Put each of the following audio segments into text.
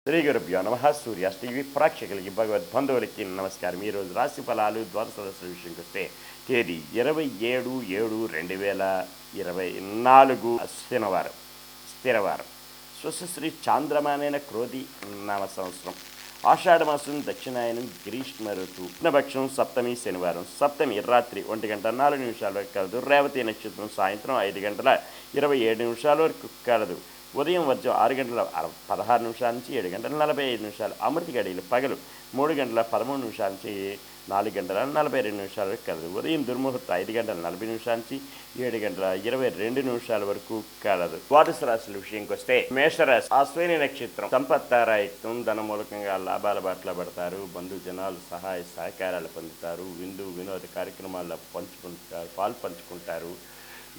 శ్రీ గురుభ్యో నమ. సూర్య టీవీ ప్రేక్షకులకి భగవద్బంధువులకి నమస్కారం. ఈరోజు రాశి ఫలాలు ద్వాదశ రాశుల విషయంకి వస్తే తేదీ 27/7/2024 శనివారం, స్థిరవారం. స్వశ్రీ చాంద్రమానైన క్రోధి నామ సంవత్సరం, ఆషాఢమాసం, దక్షిణాయనం, గ్రీష్మ ఋతువు, కృష్ణపక్షం, సప్తమి శనివారం. సప్తమి రాత్రి 1:04 వరకు కలదు. రేవతి నక్షత్రం సాయంత్రం 5:27 వరకు కలదు. ఉదయం వర్జం 6:16 నుంచి 7:45. అమృత గడియలు పగలు 3:13 నుంచి 4:42 వరకు కలదు. ఉదయం దుర్ముహూర్తం 5:40 నుంచి 7:22 వరకు కలదు. ద్వాదశ రాశుల విషయంకి వస్తే మేషరాశి, అశ్విని నక్షత్రం, సంపత్తారాయుక్తం, ధన మూలకంగా లాభాల బాటలో పడతారు. బంధుజనాలు సహాయ సహకారాలు పొందుతారు. వినోద కార్యక్రమాల్లో పాల్పంచుకుంటారు.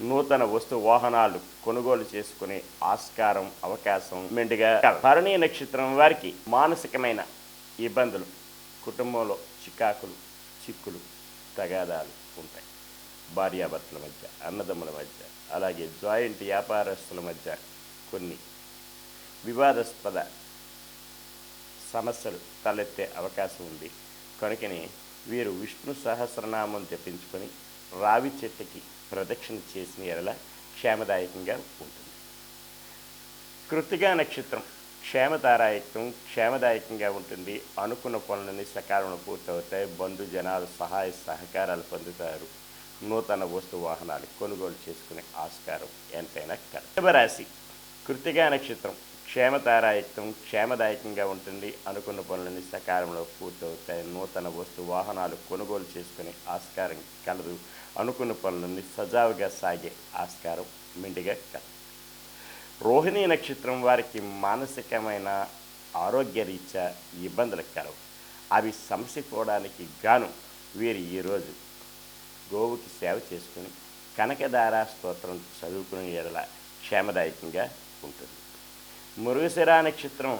నూతన వస్తు వాహనాలు కొనుగోలు చేసుకునే ఆస్కారం, అవకాశం మెండుగా. భరణీ నక్షత్రం వారికి మానసికమైన ఇబ్బందులు, కుటుంబంలో చిక్కులు, తగాదాలు ఉంటాయి. భార్యాభర్తల మధ్య, అన్నదమ్ముల మధ్య, అలాగే జాయింట్ వ్యాపారస్తుల మధ్య కొన్ని వివాదాస్పద సమస్యలు తలెత్తే అవకాశం ఉంది. కనుకనే వీరు విష్ణు సహస్రనామం జపించుకొని రావి చెట్టుకి ప్రదక్షిణ చేసిన ఎడల క్షేమదాయకంగా ఉంటుంది. కృత్తికా నక్షత్రం క్షేమదాయకంగా ఉంటుంది. అనుకున్న పనులన్నీ సకాలంలో పూర్తవుతాయి. బంధుజనాలు సహాయ సహకారాలు పొందుతారు. నూతన వస్తు వాహనాలు కొనుగోలు చేసుకునే ఆస్కారం ఎంతైనా కలదు. వృషభరాశి, కృత్తికా నక్షత్రం క్షేమదాయకంగా ఉంటుంది. అనుకున్న పనులన్నీ సకాలంలో పూర్తవుతాయి. నూతన వస్తు వాహనాలు కొనుగోలు చేసుకునే ఆస్కారం కలదు. అనుకున్న పనులన్నీ సజావుగా సాగే ఆస్కారం మెండుగా కలదు. రోహిణీ నక్షత్రం వారికి మానసికమైన ఆరోగ్యరీత్యా ఇబ్బందులు కలవు. అవి సమసిపోవడానికి గాను వీరు ఈరోజు గోవుకి సేవ చేసుకుని కనకదార స్తోత్రం చదువుకునే ఎడల క్షేమదాయకంగా ఉంటుంది. మృగశిర నక్షత్రం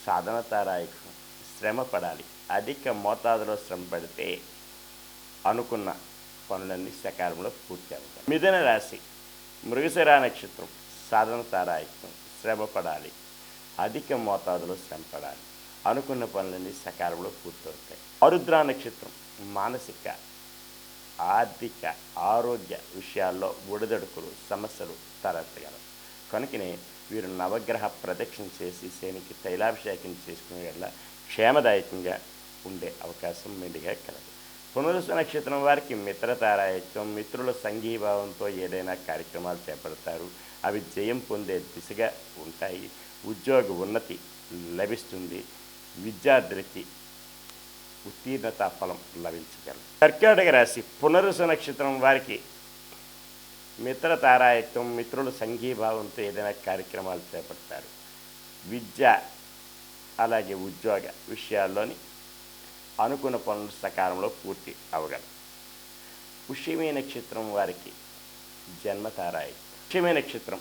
సాధనతారాయకం, శ్రమ పడాలి. అధిక మోతాదులో శ్రమ పడితే అనుకున్న పనులన్నీ సకాలంలో పూర్తి అవుతాయి. మిథున రాశి, మృగశిర నక్షత్రం సాధనతారాయకం, శ్రమ పడాలి. అధిక మోతాదులో శ్రమ పడాలి. అనుకున్న పనులన్నీ సకాలంలో పూర్తవుతాయి. ఆరుద్ర నక్షత్రం మానసిక, ఆర్థిక, ఆరోగ్య విషయాల్లో ఒడిదొడుకులు, సమస్యలు తలెత్తగలవు. కనుకనే వీరు నవగ్రహ ప్రదక్షిణ చేసి శనికి తైలాభిషేకం చేసుకునే వల్ల క్షేమదాయకంగా ఉండే అవకాశం మెండుగా కలదు. పునరుస నక్షత్రం వారికి మిత్రతారాయత్వం, మిత్రుల సంఘీభావంతో ఏదైనా కార్యక్రమాలు చేపడతారు. అవి జయం పొందే దిశగా ఉంటాయి. ఉద్యోగ ఉన్నతి లభిస్తుంది. విద్యార్థులకి ఉత్తీర్ణతా ఫలం లభించగలదు. కర్కాటక రాశి, పునరుస నక్షత్రం వారికి మిత్రతారాయత్వం, మిత్రుల సంఘీభావంతో ఏదైనా కార్యక్రమాలు చేపడతారు. విద్య అలాగే ఉద్యోగ విషయాల్లోని అనుకున్న పనులు సకాలంలో పూర్తి అవగలరు. పుష్యమి నక్షత్రం వారికి జన్మతారాయకం. పుష్యమి నక్షత్రం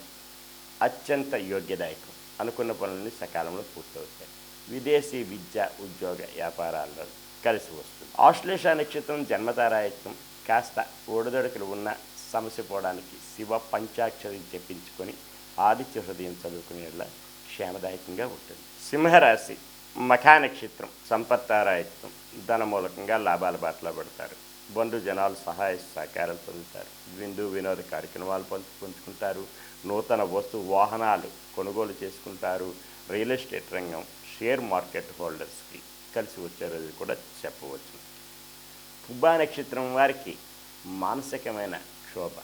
అత్యంత యోగ్యదాయకం. అనుకున్న పనులని సకాలంలో పూర్తవుతాయి. విదేశీ విద్య, ఉద్యోగ వ్యాపారాల్లో కలిసి వస్తుంది. ఆశ్లేష నక్షత్రం జన్మతారాయకం. కాస్త ఒడిదొడుకులు ఉన్న సమస్య పోవడానికి శివ పంచాక్షరి జపించుకొని ఆదిత్య హృదయం చదువుకునేలా క్షేమదాయకంగా ఉంటుంది. సింహరాశి, మఖా నక్షత్రం సంపత్తారాయత్వం, ధన మూలకంగా లాభాల బాటలో పడతారు. బంధుజనాలు సహాయ సహకారాలు పొందుతారు. వినోద కార్యక్రమాలు పంచుకుంటారు. నూతన వస్తు వాహనాలు కొనుగోలు చేసుకుంటారు. రియల్ ఎస్టేట్ రంగం, షేర్ మార్కెట్ హోల్డర్స్కి కలిసి వచ్చే రోజు కూడా చెప్పవచ్చు. పుబ్బా నక్షత్రం వారికి మానసికమైన క్షోభ,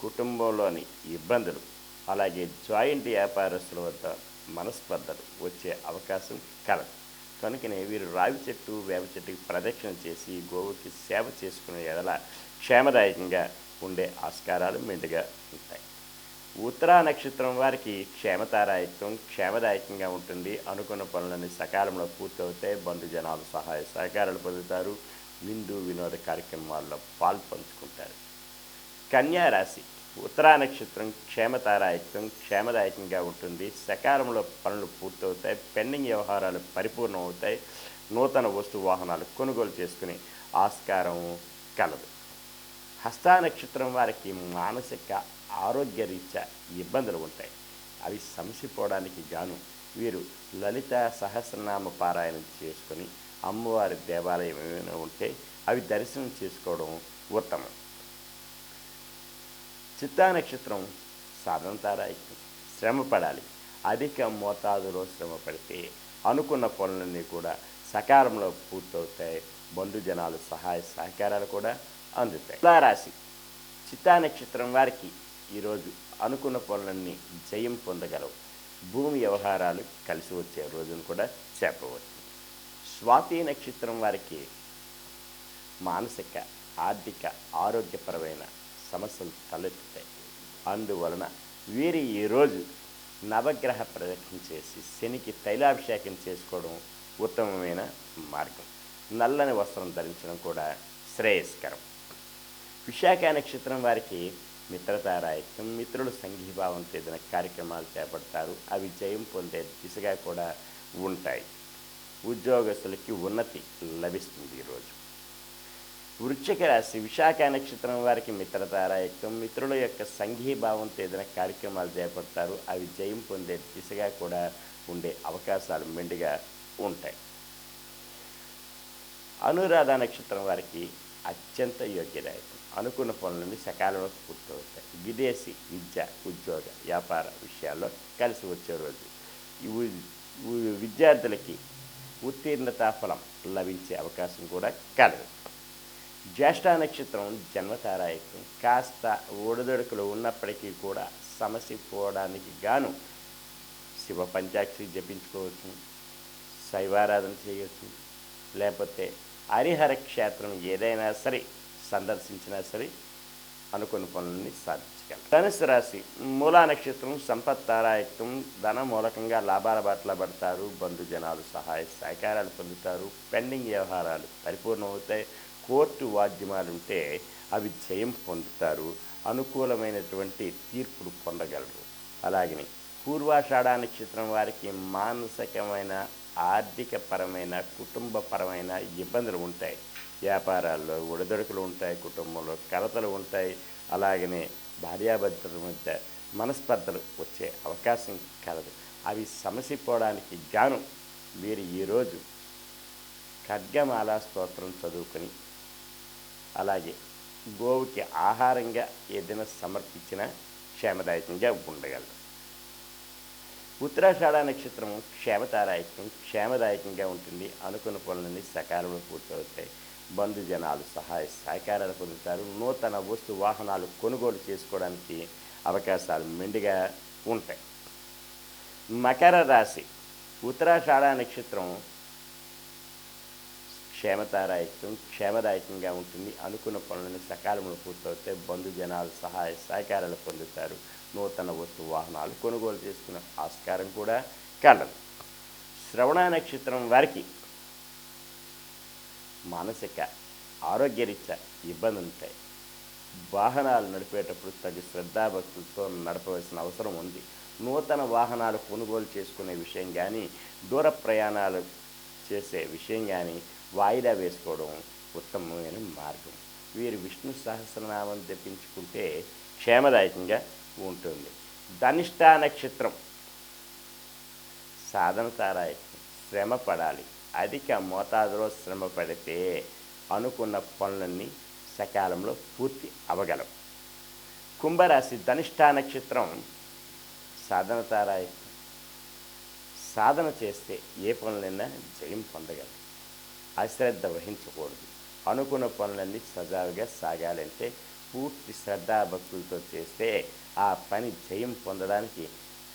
కుటుంబంలోని ఇబ్బందులు, అలాగే జాయింట్ వ్యాపారస్తుల వద్ద మనస్పర్ధలు వచ్చే అవకాశం కలదు. కనుకనే వీరు రావి చెట్టు, వేప చెట్టుకి ప్రదక్షిణ చేసి గోవుకి సేవ చేసుకునే ఎడల క్షేమదాయకంగా ఉండే ఆస్కారాలు మెండుగా ఉంటాయి. ఉత్తరా నక్షత్రం వారికి క్షేమదాయకంగా ఉంటుంది. అనుకున్న పనులన్నీ సకాలంలో పూర్తవుతాయి. బంధుజనాలు సహాయ సహకారాలు పొందుతారు. వినోద కార్యక్రమాల్లో పాల్పంచుకుంటారు. కన్యా రాశి, ఉత్తరా నక్షత్రం క్షేమదాయకంగా ఉంటుంది. సకాలంలో పనులు పూర్తవుతాయి. పెండింగ్ వ్యవహారాలు పరిపూర్ణం అవుతాయి. నూతన వస్తు వాహనాలు కొనుగోలు చేసుకునే ఆస్కారం కలదు. హస్త నక్షత్రం వారికి మానసిక ఆరోగ్యరీత్యా ఇబ్బందులు ఉంటాయి. అవి సమసిపోవడానికి గాను వీరు లలిత సహస్రనామ పారాయణం చేసుకొని అమ్మవారి దేవాలయం ఏమైనా ఉంటే అవి దర్శనం చేసుకోవడం ఉత్తమం. చిత్తా నక్షత్రం సాధన తారాయికం. శ్రమ పడాలి. అధిక మోతాదులో శ్రమ పడితే అనుకున్న పనులన్నీ కూడా సకాలంలో పూర్తవుతాయి. బంధుజనాలు సహాయ సహకారాలు కూడా అందుతాయి. తులారాశి చిత్తా నక్షత్రం వారికి ఈరోజు అనుకున్న పనులన్నీ జయం పొందగలవు. భూమి వ్యవహారాలు కలిసి వచ్చే రోజును కూడా చెప్పవచ్చు. స్వాతి నక్షత్రం వారికి మానసిక ఆర్థిక ఆరోగ్యపరమైన సమస్యలు తలెత్తుతాయి. అందువలన వీరి ఈరోజు నవగ్రహ ప్రదక్షిణ చేసి శనికి తైలాభిషేకం చేసుకోవడం ఉత్తమమైన మార్గం. నల్లని వస్త్రం ధరించడం కూడా శ్రేయస్కరం. విశాఖ నక్షత్రం వారికి మిత్రతారాయకం. మిత్రులు సంఘీభావంతో ఏదైనా కార్యక్రమాలు చేపడతారు. అవి జయం పొందే దిశగా కూడా ఉంటాయి. ఉద్యోగస్తులకి ఉన్నతి లభిస్తుంది ఈరోజు. వృశ్చిక రాశి విశాఖ నక్షత్రం వారికి మిత్రతారాయకం. మిత్రుల యొక్క సంఘీభావంతో ఏదైనా కార్యక్రమాలు చేపడతారు. అవి జయం పొందే దిశగా కూడా ఉండే అవకాశాలు మెండుగా ఉంటాయి. అనురాధ నక్షత్రం వారికి అత్యంత యోగ్యదాయకం. అనుకున్న పనులన్నీ సకాలంలో పూర్తవుతాయి. విదేశీ విద్య ఉద్యోగ వ్యాపార విషయాల్లో కలిసి వచ్చే రోజు. విద్యార్థులకి ఉత్తీర్ణతా ఫలం లభించే అవకాశం కూడా కలదు. జ్యేష్ఠ నక్షత్రం జన్మతారాయకం. కాస్త ఒడిదొడుకులు ఉన్నప్పటికీ కూడా సమసిపోవడానికి గాను శివ పంచాక్షరి జపించుకోవచ్చు, శైవారాధన చేయవచ్చు, లేకపోతే హరిహర క్షేత్రం ఏదైనా సరే సందర్శించినా సరే అనుకున్న పనులని సాధించగలరు. ధనుసు రాశి మూలా నక్షత్రం సంపత్తారాయకం. ధన మూలకంగా లాభాల బాటలో పడతారు. బంధుజనాలు సహాయ సహకారాలు పొందుతారు. పెండింగ్ వ్యవహారాలు పరిపూర్ణమవుతాయి. కోర్టు వాద్యమాలు ఉంటే అవి జయం పొందుతారు. అనుకూలమైనటువంటి తీర్పులు పొందగలరు. అలాగని పూర్వాషాఢ నక్షత్రం వారికి మానసికమైన ఆర్థికపరమైన కుటుంబపరమైన ఇబ్బందులు ఉంటాయి. వ్యాపారాల్లో ఒడిదొడుకులు ఉంటాయి. కుటుంబంలో కలతలు ఉంటాయి. అలాగనే భార్యాభర్తల మధ్య మనస్పర్ధలు వచ్చే అవకాశం కలదు. అవి సమసిపోవడానికి గాను వీరు ఈరోజు ఖడ్గమాల స్తోత్రం చదువుకొని అలాగే గోవుకి ఆహారంగా ఏదైనా సమర్పించినా క్షేమదాయకంగా ఉండగలరు. ఉత్తరాషాఢ నక్షత్రం క్షేమదాయకంగా ఉంటుంది. అనుకున్న పనులన్నీ సకాలంలో పూర్తవుతాయి. బంధుజనాలు సహాయ సహకారాలు పొందుతారు. నూతన వస్తు వాహనాలు కొనుగోలు చేసుకోవడానికి అవకాశాలు మెండుగా ఉంటాయి. మకర రాశి ఉత్తరాషాఢ నక్షత్రం క్షేమదాయకంగా ఉంటుంది. అనుకున్న పనులను సకాలంలో పూర్తవుతాయి. బంధుజనాలు సహాయ సహకారాలు పొందుతారు. నూతన వస్తు వాహనాలు కొనుగోలు చేసుకునే ఆస్కారం కూడా కలదు. శ్రవణ నక్షత్రం వారికి మానసిక ఆరోగ్యరీత్యా ఇబ్బందులు ఉంటాయి. వాహనాలు నడిపేటప్పుడు తగు శ్రద్ధాభక్తులతో నడపవలసిన అవసరం ఉంది. నూతన వాహనాలు కొనుగోలు చేసుకునే విషయం కానీ దూర ప్రయాణాలు చేసే విషయం కానీ వాయిదా వేసుకోవడం ఉత్తమమైన మార్గం. వీరు విష్ణు సహస్రనామం జపించుకుంటే క్షేమదాయకంగా ఉంటుంది. ధనిష్ట నక్షత్రం సాధన తారాయకం. శ్రమ పడాలి. అధిక మోతాదులో శ్రమ పడితే అనుకున్న పనులన్నీ సకాలంలో పూర్తి అవగలవు. కుంభరాశి ధనిష్ట నక్షత్రం సాధన తారాయకం. సాధన చేస్తే ఏ పనులైనా జయం పొందగలరు. అశ్రద్ధ వహించకూడదు. అనుకున్న పనులన్నీ సజావుగా సాగాలంటే పూర్తి శ్రద్ధాభక్తులతో చేస్తే ఆ పని జయం పొందడానికి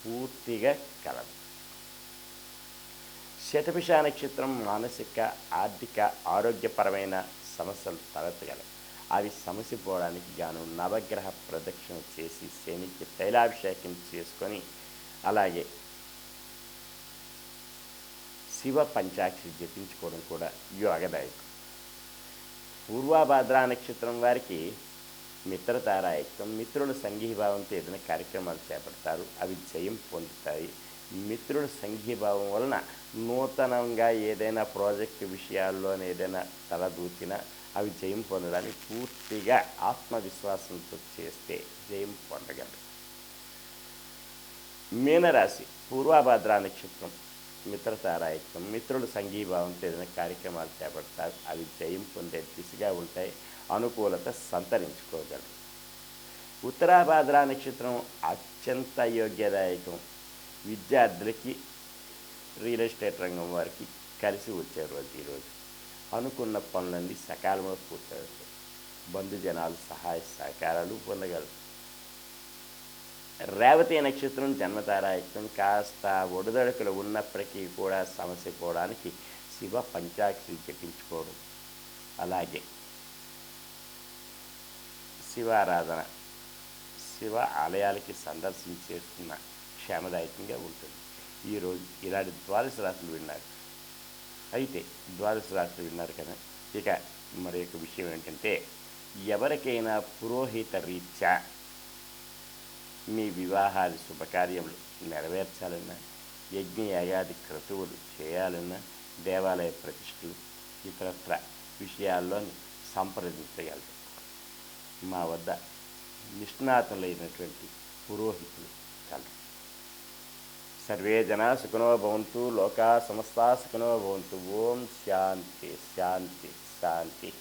పూర్తిగా కలదు. శతభిష నక్షత్రం మానసిక ఆర్థిక ఆరోగ్యపరమైన సమస్యలు తలెత్తగలవు. అవి సమసిపోవడానికి గాను నవగ్రహ ప్రదక్షిణ చేసి శనికి తైలాభిషేకం చేసుకొని అలాగే శివ పంచాక్షరి జపించుకోవడం కూడా యోగదాయకం. పూర్వభాద్ర నక్షత్రం వారికి మిత్రతారాయకం. మిత్రుల సంఘీభావంతో ఏదైనా కార్యక్రమాలు చేపడతారు. అవి జయం పొందుతాయి. మిత్రుల సంఘీభావం వలన నూతనంగా ఏదైనా ప్రాజెక్టు విషయాల్లోనే ఏదైనా తలదూచినా అవి జయం పొందడానికి పూర్తిగా ఆత్మవిశ్వాసంతో చేస్తే జయం పొందగలరు. మీనరాశి పూర్వాభాద్ర నక్షత్రం మిత్రతారాయత్వం, మిత్రులు సంఘీభావంతో ఏదైనా కార్యక్రమాలు చేపడతారు, అవి జయం పొందే దిశగా ఉంటాయి, అనుకూలత సంతరించుకోగలరు. ఉత్తరాభాద్ర నక్షత్రం అత్యంత యోగ్యదాయకం, విద్యార్థులకి, రియల్ ఎస్టేట్ రంగం వారికి కలిసి వచ్చే రోజు ఈరోజు. అనుకున్న పనులన్నీ సకాలంలో పూర్తవుతాయి, బంధుజనాలు సహాయ సహకారాలు పొందగలరు. రేవతి నక్షత్రం జన్మతారాయత్వం, కాస్త ఒడిదొడుకులు ఉన్నప్పటికీ కూడా సమస్య పోవడానికి శివ పంచాక్షరి జపించుకోవడం, అలాగే శివారాధన, శివ ఆలయాలకి సందర్శించేస్తున్న క్షేమదాయకంగా ఉంటుంది. ఈరోజు ఇలాంటి ద్వాదశ రాశులు విన్నారు. అయితే ద్వాదశ రాశులు విన్నారు కదా, ఇక మరి యొక్క విషయం ఏంటంటే, ఎవరికైనా పురోహిత రీత్యా మీ వివాహాది శుభకార్యములు నెరవేర్చాలన్నా, యజ్ఞయాగాది క్రతువులు చేయాలన్నా, దేవాలయ ప్రతిష్టలు ఇతరత్ర విషయాల్లోని సంప్రదించగలరు. మా వద్ద నిష్ణాతులైనటువంటి పురోహితులు కలరు. సర్వే జనా సుఖినో భవంతు, లోకా సమస్తా సుఖినో భవంతు. ఓం శాంతి శాంతి శాంతి.